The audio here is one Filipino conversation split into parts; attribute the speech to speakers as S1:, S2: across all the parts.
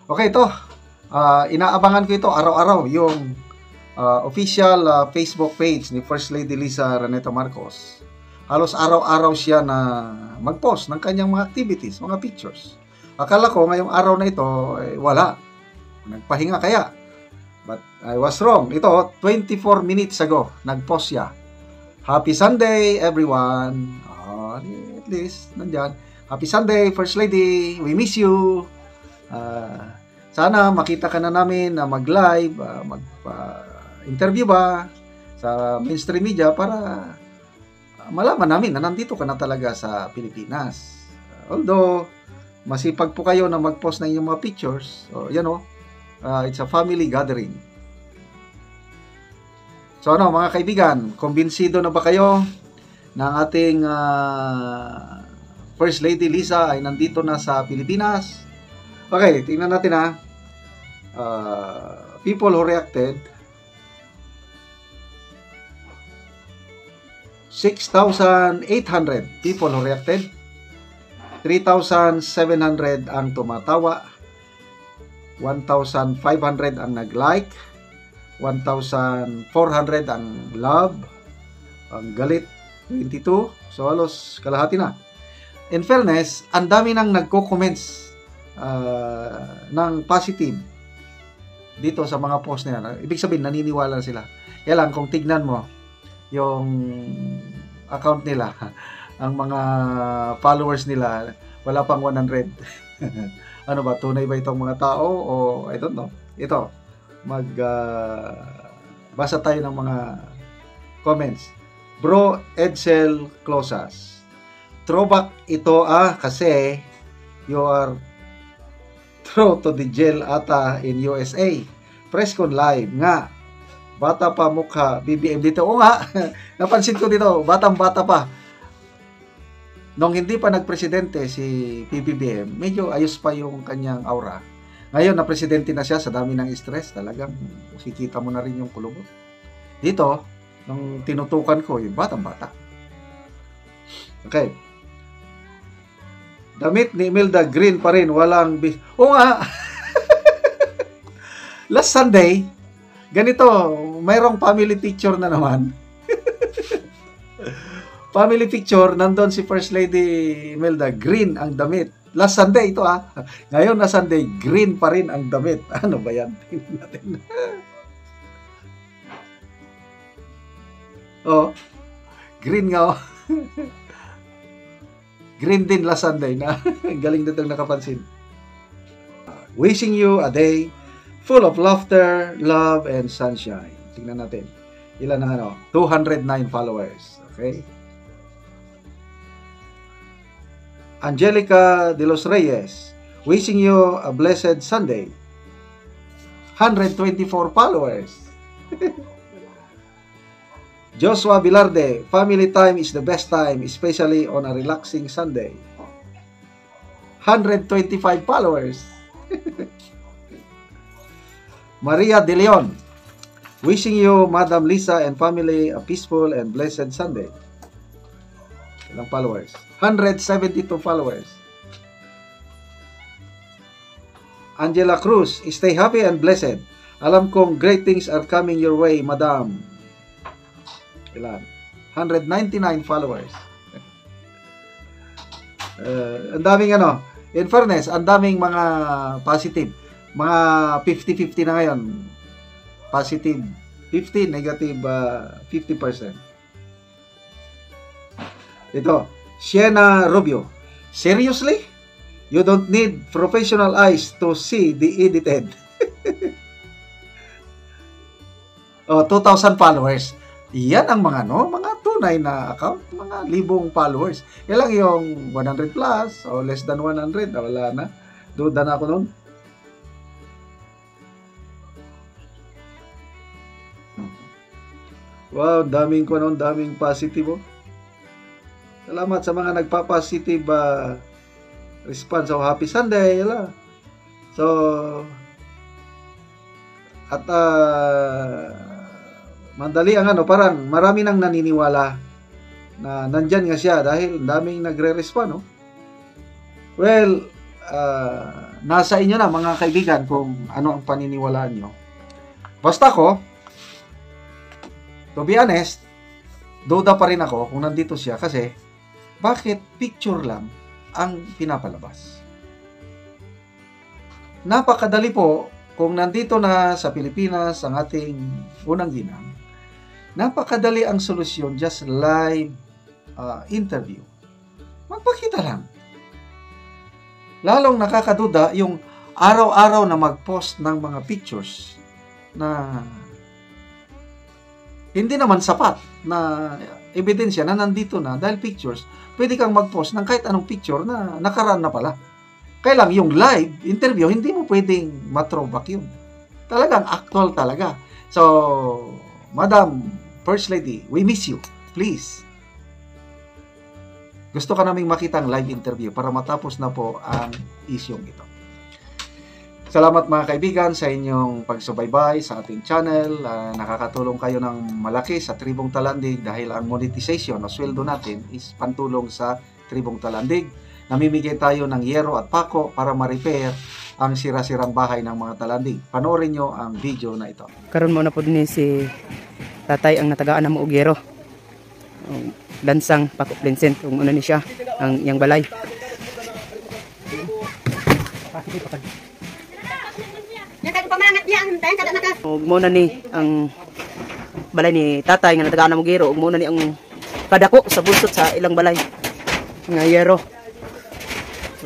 S1: Okay, ito. Inaabangan ko ito araw-araw, yung official Facebook page ni First Lady Liza Araneta Marcos. Halos araw-araw siya na mag-post ng kanyang mga activities, mga pictures. Akala ko ngayong araw na ito, wala. Nagpahinga kaya. But I was wrong. Ito, 24 minutes ago, nag-post siya. Happy Sunday, everyone. At least, nandyan. Happy Sunday, First Lady. We miss you. Sana makita ka na namin na mag-live, mag-interview ba sa mainstream media para malaman namin na nandito ka na talaga sa Pilipinas. Although, masipag po kayo na mag-post ng inyong mga pictures. So, it's a family gathering. So, mga kaibigan, kumbinsido na ba kayo na ang ating First Lady Liza ay nandito na sa Pilipinas? Okay, tingnan natin people who reacted. 6,800 people who reacted. 3,700 ang tumatawa. 1,500 ang nag-like. 1,400 ang love. Ang galit, 22. So, halos kalahati na. In fairness, ang dami nang nagko-comments ng positive dito sa mga post nila. Ibig sabihin, naniniwala sila. Kaya lang, kung tignan mo yung account nila, ang mga followers nila, wala pang 100. Ano ba, tunay ba itong mga tao? O, I don't know. Ito, basa tayo ng mga comments. Bro Edsel Closas. Throwback ito kasi you are throw to the jail ata in USA. Presscon live nga. Bata pa mukha, BBM dito. O nga, napansin ko dito, batang-bata pa. Nung hindi pa nagpresidente si PBBM, medyo ayos pa yung kanyang aura. Ngayon na presidente na siya, sa dami ng stress, talagang makikita mo na rin yung kulubot. Dito, nung tinutukan ko, yung batang-bata. Okay. Damit ni Imelda green pa rin, walang o nga! Last Sunday, ganito, mayroong family picture na naman. Family picture, nandun si First Lady Imelda, green ang damit. Last Sunday ito Ngayon na Sunday, green pa rin ang damit. Ano ba yan? Tingnan natin. Green nga Green din last Sunday na. Galing na itong nakapansin. Wishing you a day full of laughter, love, and sunshine. Tingnan natin. Ilan ang 209 followers. Okay? Angelica de los Reyes, wishing you a blessed Sunday. 124 followers. Joshua Bilarde, family time is the best time, especially on a relaxing Sunday. 125 followers. Maria De Leon, wishing you, Madam Liza and family, a peaceful and blessed Sunday. Ilang followers? 172 followers. Angela Cruz, stay happy and blessed. Alam kong great things are coming your way, Madam. Ilan? 199 followers. Ang daming in fairness, ang daming mga positive. Mga 50-50 na ngayon. Positive 50, negative 50%. Ito, Sienna Rubio. Seriously? You don't need professional eyes to see the edited. 2,000 followers. Yan ang mga mga tunay na account, mga libong followers. Yan lang yung 100 plus o less than 100, wala na. Duda na ako nun. Wow, daming daming positive. Salamat sa mga nagpa-positive response. So, happy Sunday. Yala. So, at mandali ang parang marami nang naniniwala na nandyan nga siya dahil daming nagre-respond. Well, nasa inyo na mga kaibigan kung ano ang paniniwalaan nyo. Basta ko, to be honest, duda pa rin ako kung nandito siya kasi bakit picture lang ang pinapalabas. Napakadali po kung nandito na sa Pilipinas ang ating unang ginang. Napakadali ang solusyon, just live interview. Magpakita lang. Lalong nakakaduda yung araw-araw na mag-post ng mga pictures na hindi naman sapat na ebidensya na nandito na dahil pictures. Pwede kang mag-post ng kahit anong picture na nakaraan na pala. Kaya lang yung live interview, hindi mo pwedeng mathrowback yun. Talagang actual talaga. So, Madam First Lady, we miss you. Please. Gusto ka naming makita ang live interview para matapos na po ang isyong ito. Salamat mga kaibigan sa inyong pagsubaybay sa ating channel. Nakakatulong kayo ng malaki sa Tribong Talandig dahil ang monetization o sweldo natin is pantulong sa Tribong Talandig. Namimigay tayo ng yero at pako para ma-repair ang sira-sirang bahay ng mga Talandig. Panoorin nyo ang video na ito.
S2: Karon mo na po din si tatay ang natagaan ng Ugero. Lansang Paco Vincent kung ano ni siya ang iyang balay. Ug mo na ni ang balay ni tatay nga natagaan ng Ugero, ug mo na ni ang kadako sa bulsot sa ilang balay nga yero.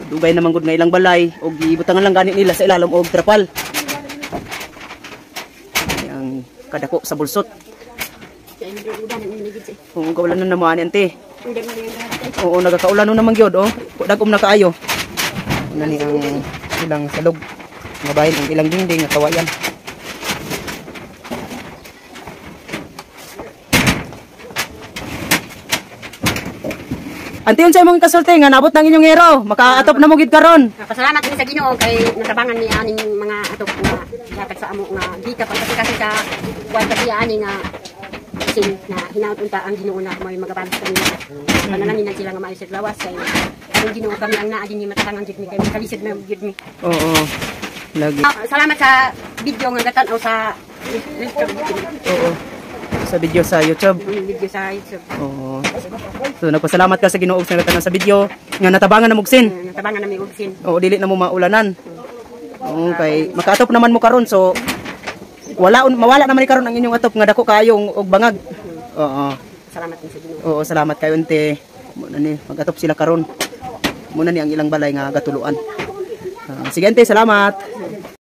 S2: Dugay naman gud nga ilang balay ug gibutangan lang gani nila sa ilalom og trapal. Yang kadako sa bulsot. Oo, kaulan na naman ante. Oo, nagakaulan no naman gyud oh. Dagom na kaayo. Nani ang ilang salog nga bahin ang ilang dingding nga kawayan. Ante unsay mong kasulti nga nabot ng inyong hero, makaatop na mo gid karon.
S3: Pasalamat din sa Ginoo kay natabangan ni aning mga atop nga gatag sa amo nga gika pagkasi sa kuan kasi ani nga sin na hinaut unta ang Ginoo na may magabalos kami. Panalangin sila nga maayo sa lawas kay ang Ginoo kami ang naa dinhi matatangan jud ni kay makalisod na jud mi.
S2: Oo. Lagi.
S3: Salamat sa video nga gatan-aw sa
S2: Oo. Sa video sa YouTube.
S3: Video sa YouTube.
S2: Oo. So nagpasalamat ka sa Ginoo sa nagtanan sa video nga natabangan na mugsin.
S3: Natabangan na mi ugsin.
S2: Oo, dili na mo maulanan. Oo, kay makaatop naman mo karon so mawala naman ni karon ang inyong atop nga dako kaayo og bangag. Oo.
S3: Salamat din sa Ginoo.
S2: Oo, salamat kayo ante. Muna ni magatop sila karon. Muna ni ang ilang balay nga gatuluan. Sige ante, salamat.